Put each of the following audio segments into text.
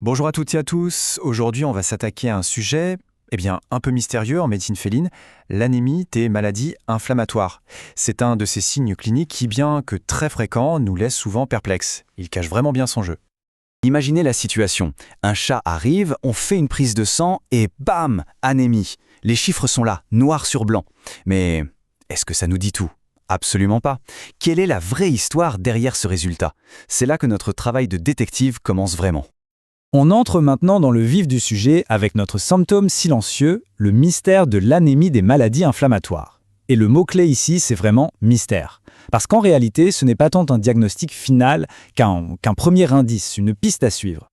Bonjour à toutes et à tous. Aujourd'hui, on va s'attaquer à un sujet un peu mystérieux en médecine féline, l'anémie des maladies inflammatoires. C'est un de ces signes cliniques qui, bien que très fréquent, nous laisse souvent perplexes. Il cache vraiment bien son jeu. Imaginez la situation. Un chat arrive, on fait une prise de sang et bam, anémie. Les chiffres sont là, noir sur blanc. Mais est-ce que ça nous dit tout? Absolument pas. Quelle est la vraie histoire derrière ce résultat? C'est là que notre travail de détective commence vraiment. On entre maintenant dans le vif du sujet avec notre symptôme silencieux, le mystère de l'anémie des maladies inflammatoires. Et le mot-clé ici, c'est vraiment mystère. Parce qu'en réalité, ce n'est pas tant un diagnostic final qu'un premier indice, une piste à suivre.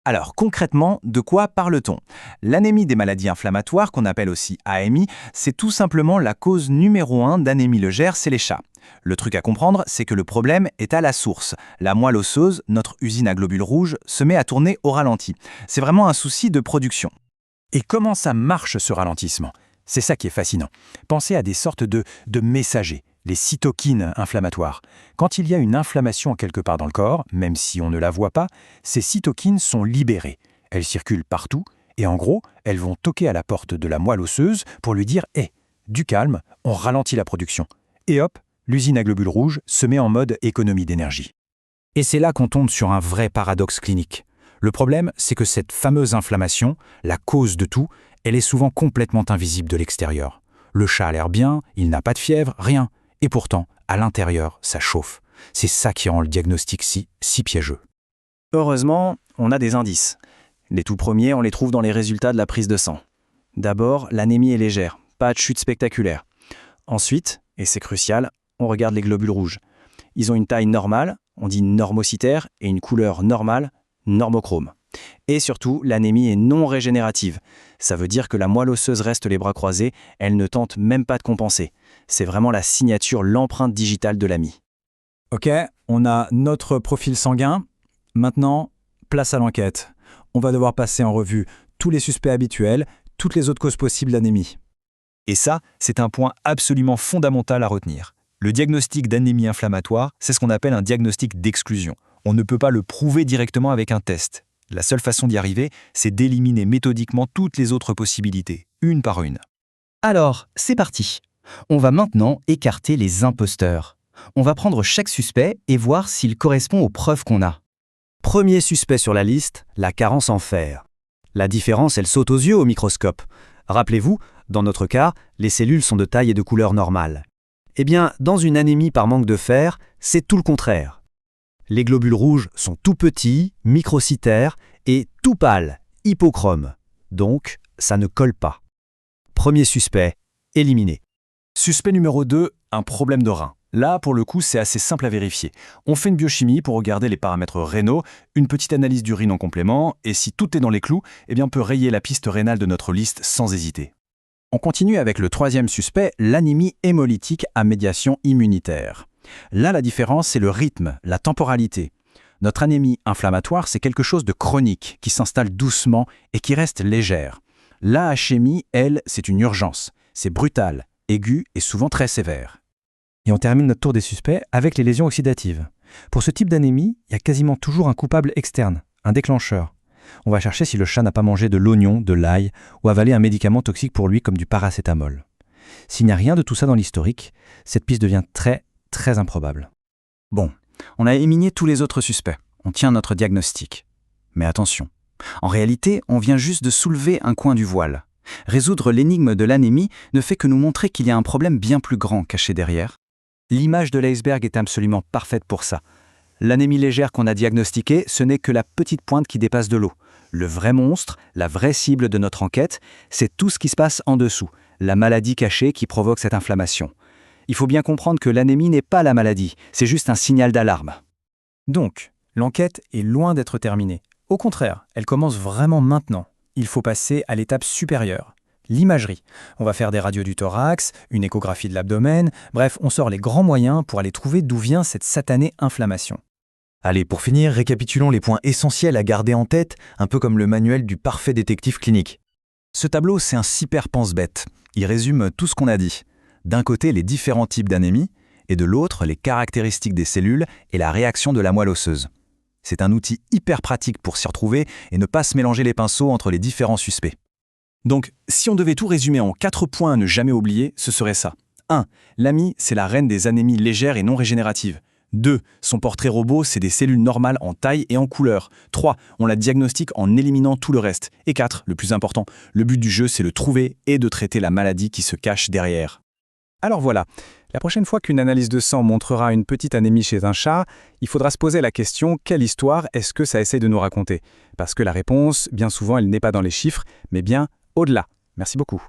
Alors concrètement, de quoi parle-t-on? L'anémie des maladies inflammatoires, qu'on appelle aussi AMI, c'est tout simplement la cause numéro 1 d'anémie légère chez les chats. Le truc à comprendre, c'est que le problème est à la source. La moelle osseuse, notre usine à globules rouges, se met à tourner au ralenti. C'est vraiment un souci de production. Et comment ça marche ce ralentissement? C'est ça qui est fascinant. Pensez à des sortes de messagers, les cytokines inflammatoires. Quand il y a une inflammation quelque part dans le corps, même si on ne la voit pas, ces cytokines sont libérées. Elles circulent partout et en gros, elles vont toquer à la porte de la moelle osseuse pour lui dire « Hé, du calme, on ralentit la production ». Et hop, l'usine à globules rouges se met en mode économie d'énergie. Et c'est là qu'on tombe sur un vrai paradoxe clinique. Le problème, c'est que cette fameuse inflammation, la cause de tout, elle est souvent complètement invisible de l'extérieur. Le chat a l'air bien, il n'a pas de fièvre, rien. Et pourtant, à l'intérieur, ça chauffe. C'est ça qui rend le diagnostic si piégeux. Heureusement, on a des indices. Les tout premiers, on les trouve dans les résultats de la prise de sang. D'abord, l'anémie est légère, pas de chute spectaculaire. Ensuite, et c'est crucial, on regarde les globules rouges. Ils ont une taille normale, on dit normocytaire, et une couleur normale, normochrome. Et surtout, l'anémie est non régénérative. Ça veut dire que la moelle osseuse reste les bras croisés, elle ne tente même pas de compenser. C'est vraiment la signature, l'empreinte digitale de l'AMI. Ok, on a notre profil sanguin. Maintenant, place à l'enquête. On va devoir passer en revue tous les suspects habituels, toutes les autres causes possibles d'anémie. Et ça, c'est un point absolument fondamental à retenir. Le diagnostic d'anémie inflammatoire, c'est ce qu'on appelle un diagnostic d'exclusion. On ne peut pas le prouver directement avec un test. La seule façon d'y arriver, c'est d'éliminer méthodiquement toutes les autres possibilités, une par une. Alors, c'est parti. On va maintenant écarter les imposteurs. On va prendre chaque suspect et voir s'il correspond aux preuves qu'on a. Premier suspect sur la liste, la carence en fer. La différence, elle saute aux yeux au microscope. Rappelez-vous, dans notre cas, les cellules sont de taille et de couleur normale. Eh bien, dans une anémie par manque de fer, c'est tout le contraire. Les globules rouges sont tout petits, microcytaires et tout pâles, hypochromes. Donc, ça ne colle pas. Premier suspect, éliminé. Suspect numéro 2, un problème de rein. Là, pour le coup, c'est assez simple à vérifier. On fait une biochimie pour regarder les paramètres rénaux, une petite analyse d'urine en complément, et si tout est dans les clous, on peut rayer la piste rénale de notre liste sans hésiter. On continue avec le troisième suspect, l'anémie hémolytique à médiation immunitaire. Là, la différence, c'est le rythme, la temporalité. Notre anémie inflammatoire, c'est quelque chose de chronique, qui s'installe doucement et qui reste légère. L'HMI, elle, c'est une urgence. C'est brutal, aigu et souvent très sévère. Et on termine notre tour des suspects avec les lésions oxydatives. Pour ce type d'anémie, il y a quasiment toujours un coupable externe, un déclencheur. On va chercher si le chat n'a pas mangé de l'oignon, de l'ail ou avalé un médicament toxique pour lui comme du paracétamol. S'il n'y a rien de tout ça dans l'historique, cette piste devient très improbable. Bon, on a éliminé tous les autres suspects. On tient notre diagnostic. Mais attention, en réalité, on vient juste de soulever un coin du voile. Résoudre l'énigme de l'anémie ne fait que nous montrer qu'il y a un problème bien plus grand caché derrière. L'image de l'iceberg est absolument parfaite pour ça. L'anémie légère qu'on a diagnostiquée, ce n'est que la petite pointe qui dépasse de l'eau. Le vrai monstre, la vraie cible de notre enquête, c'est tout ce qui se passe en dessous, la maladie cachée qui provoque cette inflammation. Il faut bien comprendre que l'anémie n'est pas la maladie, c'est juste un signal d'alarme. Donc, l'enquête est loin d'être terminée. Au contraire, elle commence vraiment maintenant. Il faut passer à l'étape supérieure, l'imagerie. On va faire des radios du thorax, une échographie de l'abdomen, bref, on sort les grands moyens pour aller trouver d'où vient cette satanée inflammation. Allez, pour finir, récapitulons les points essentiels à garder en tête, un peu comme le manuel du parfait détective clinique. Ce tableau, c'est un super pense-bête. Il résume tout ce qu'on a dit. D'un côté, les différents types d'anémie, et de l'autre, les caractéristiques des cellules et la réaction de la moelle osseuse. C'est un outil hyper pratique pour s'y retrouver et ne pas se mélanger les pinceaux entre les différents suspects. Donc, si on devait tout résumer en 4 points à ne jamais oublier, ce serait ça. 1. L'AMI, c'est la reine des anémies légères et non régénératives. 2. Son portrait robot, c'est des cellules normales en taille et en couleur. 3. On la diagnostique en éliminant tout le reste. Et 4. Le plus important, le but du jeu, c'est de trouver et de traiter la maladie qui se cache derrière. Alors voilà, la prochaine fois qu'une analyse de sang montrera une petite anémie chez un chat, il faudra se poser la question quelle histoire est-ce que ça essaye de nous raconter? Parce que la réponse, bien souvent, elle n'est pas dans les chiffres, mais bien au-delà. Merci beaucoup.